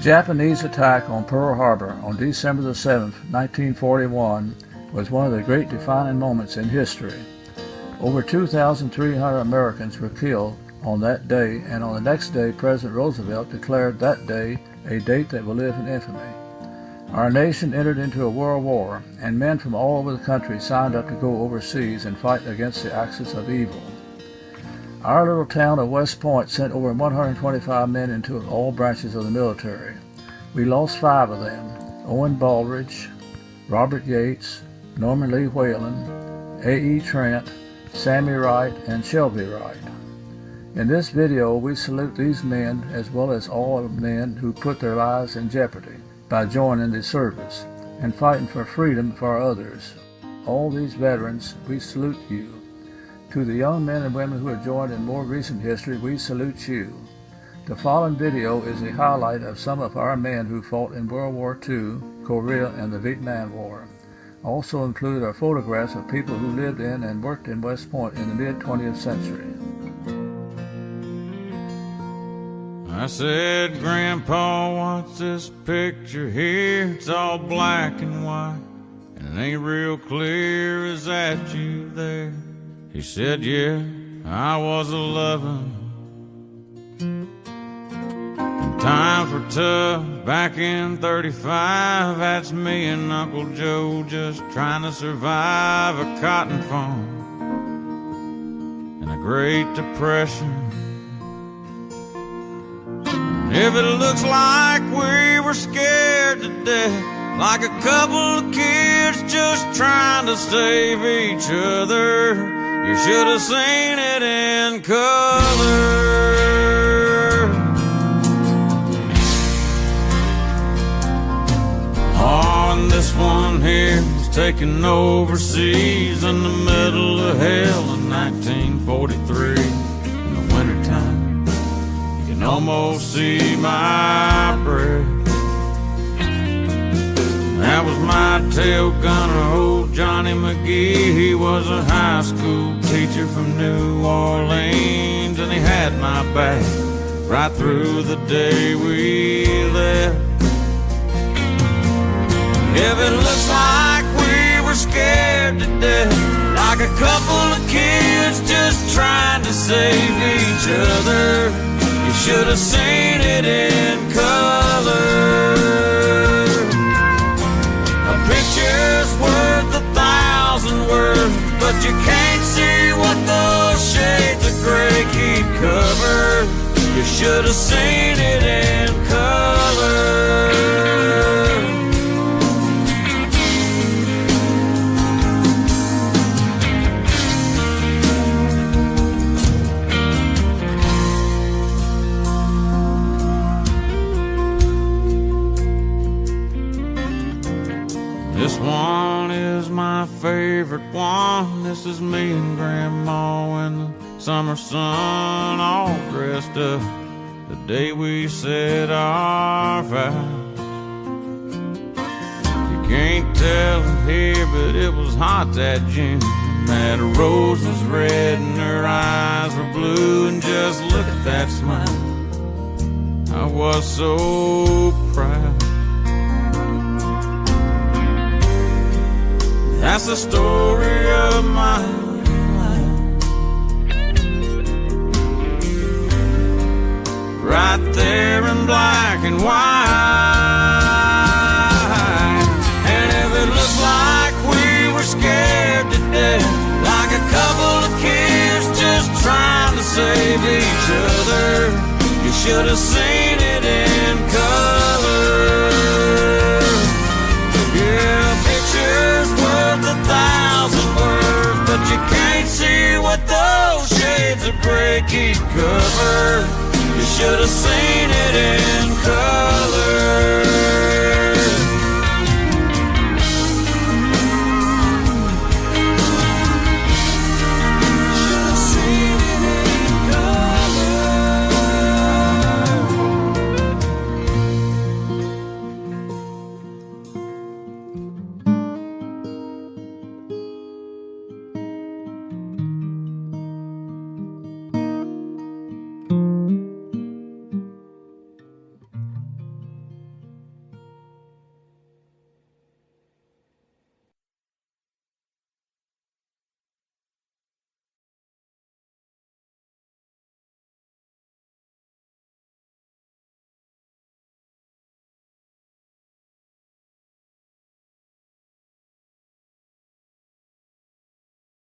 Japanese attack on Pearl Harbor on December the 7th, 1941 was one of the great defining moments in history. Over 2,300 Americans were killed on that day, and on the next day President Roosevelt declared that day a date that will live in infamy. Our nation entered into a world war, and men from all over the country signed up to go overseas and fight against the axis of evil. Our little town of West Point sent over 125 men into all branches of the military. We lost 5 of them: Owen Baldridge, Robert Yates, Norman Lee Whalen, A.E. Trent, Sammy Wright, and Shelby Wright. In this video, we salute these men as well as all men who put their lives in jeopardy by joining the service and fighting for freedom for others. All these veterans, we salute you. To the young men and women who have joined in more recent history, we salute you. The following video is a highlight of some of our men who fought in World War II, Korea, and the Vietnam War. Also included are photographs of people who lived in and worked in West Point in the mid-20th century. I said, Grandpa, what's this picture here? It's all black and white, and it ain't real clear. Is that you there? He said, yeah, I was 11. And times were tough back in 35. That's me and Uncle Joe just trying to survive a cotton farm and a Great Depression. If it looks like we were scared to death, like a couple of kids just trying to save each other, you should have seen it in color. Oh, and this one here was taken overseas in the middle of hell in 1943 in the wintertime. Almost see my breath. That was my tail gunner, old Johnny McGee. He was a high school teacher from New Orleans, and he had my back right through the day we left. If it looks like we were scared to death, like a couple of kids just trying to save each other, you should have seen it in color. A picture's worth 1,000 words, but you can't see what those shades of gray keep covered. You should have seen it in color. This one is my favorite one. This is me and Grandma in the summer sun, all dressed up the day we said our vows. You can't tell it here, but it was hot that June. That rose was red and her eyes were blue, and just look at that smile. I was so proud. That's the story of my life, right there in black and white. And if it looks like we were scared to death, like a couple of kids just trying to save each other, you should have seen it in color. Yeah, pictures worth 1,000 words, but you can't see what those shades of gray keep covered. You should have seen it in color.